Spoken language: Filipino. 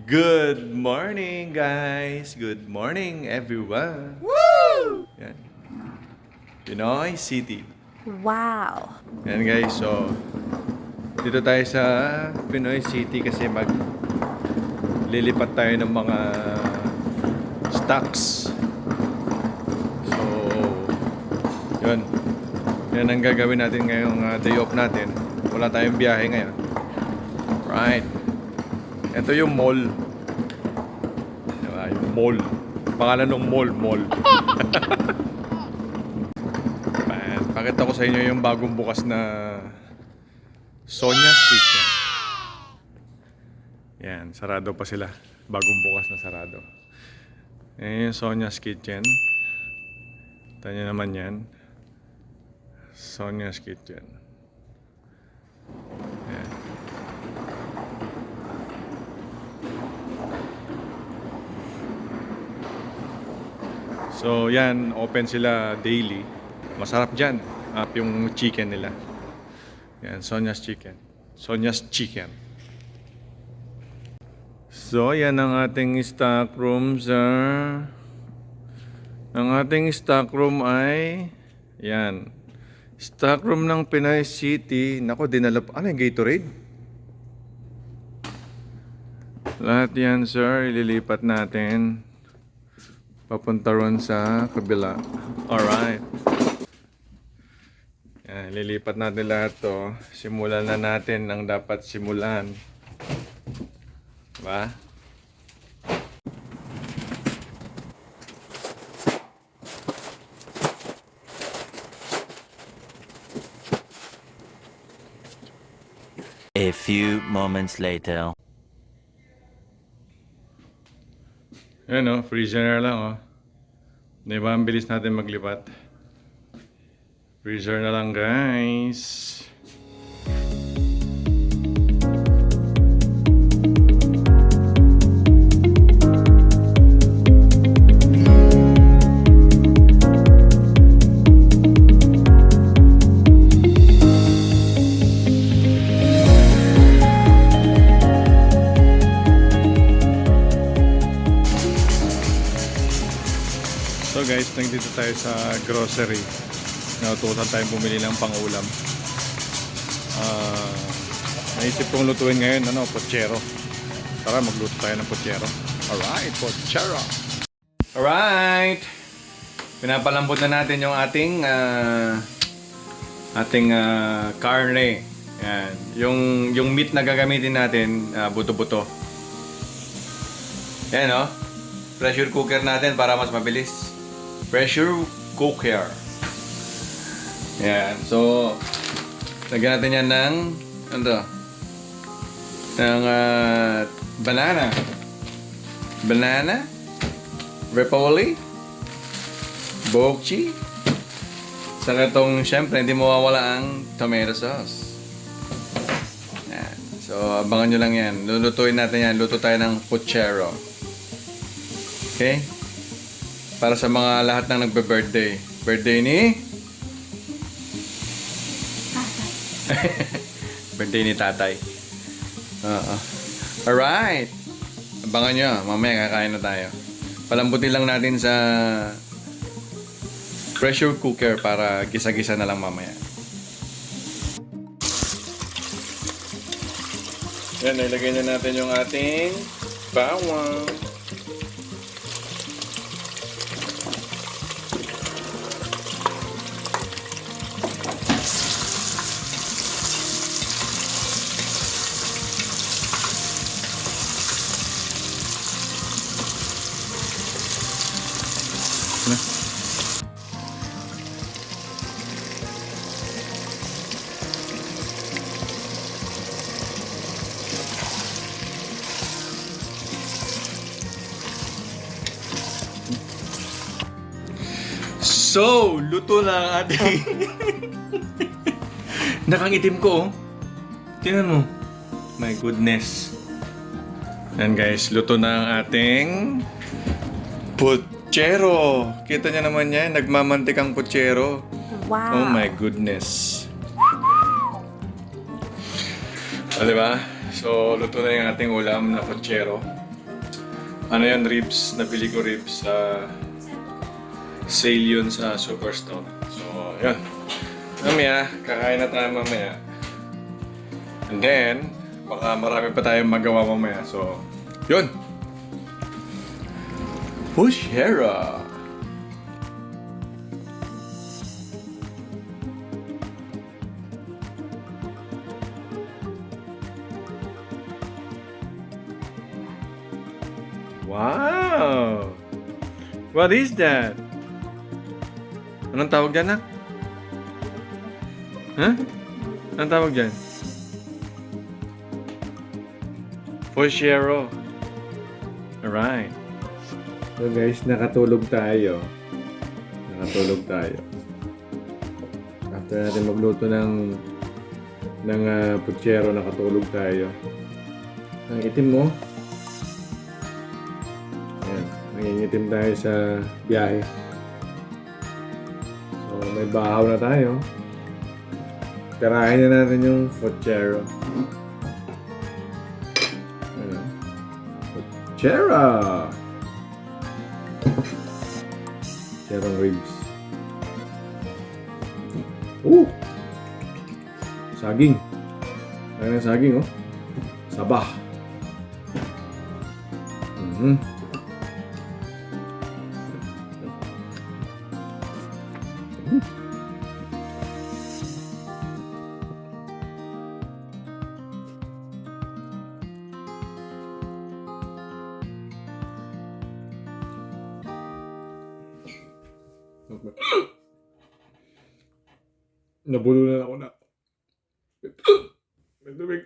Good morning, guys! Good morning, everyone! Woo! Yan. Pinoy City. Wow. Yan, guys. So, dito tayo sa Pinoy City kasi lilipat tayo ng mga stocks. So, yun. Yan ang gagawin natin ngayong day off natin. Wala tayong biyahe ngayon. Right. Ito yung mall. Diba? Yung mall. Pangalan ng mall. Pakita ko sa inyo yung bagong bukas na Sonia's Kitchen. Yan, sarado pa sila. Bagong bukas na sarado. Yan yung Sonia's Kitchen. Ito nyo naman yan. Sonia's Kitchen. Yan. So yan, open sila daily. Masarap dyan. Yung chicken nila. Yan, Sonia's Chicken. Sonia's Chicken. So yan ang ating stock room, sir. Ang ating stock room ay yan. Stock room ng Pinoy City. Nako, dinala pa. Ano yung Gatorade? Lahat yan, sir. Ililipat natin. Papunta ron sa kabila. Alright. Yan, lilipat natin lahat to. Simulan na natin ang dapat simulan. Diba? A few moments later. Yan o, freezer na lang o. Diba, ang bilis natin maglipat. Freezer na lang, guys. So guys, nandito tayo sa grocery. Nautusan tayong bumili ng pang-ulam. Naisip kong lutuin ngayon, pochero. Tara, magluto tayo ng pochero. Alright, pochero. Alright! Pinapalambot na natin yung ating karne. Yan. Yung meat na gagamitin natin, buto-buto. Yan o. Pressure cooker natin para mas mabilis. Pressure cooker. Yan. So, lagyan natin yan ng banana. Banana. Repoli. Bokchi. Saka itong, syempre, hindi mawawala ang tomato sauce. Yan. So, abangan nyo lang yan. Lulutuin natin yan. Luto tayo ng pochero. Okay? Para sa mga lahat ng nagbe-birthday. Birthday ni? Birthday ni tatay. Alright. Abangan nyo. Mamaya kakain na tayo. Palambutin lang natin sa pressure cooker para gisa-gisa na lang mamaya. Yan, ilagay na natin yung ating bawang. So, luto na ang ating nakangitim ko, oh. Tingnan mo. My goodness. Yan guys, luto na ang ating pochero. Kita niya naman yan, nagmamantikang pochero. Wow. Oh my goodness. O, diba? So, luto na yung ating ulam na pochero. Ano yan, ribs. Nabili ko ribs sa sale yun sa Superstore. So, yun. Mamaya, kakain na tayo mamaya. And then, baka marami pa tayong magawa mamaya. So, yun. Pushera! Wow! What is that? Anong tawag dyan, nak? Huh? Anong tawag dyan? Pushero. Alright. So guys, nakatulog tayo. After natin magluto ng puchero, nakatulog tayo. Ang itim mo. Ayan, nangingitim tayo sa biyahe. So may bahaw na tayo. Karahin na natin yung puchero. Ayan. Puchero! Pucherong ribs. Saging. Ayan ang saging, oh. Sabah. Nabulunan ako na. May tubig.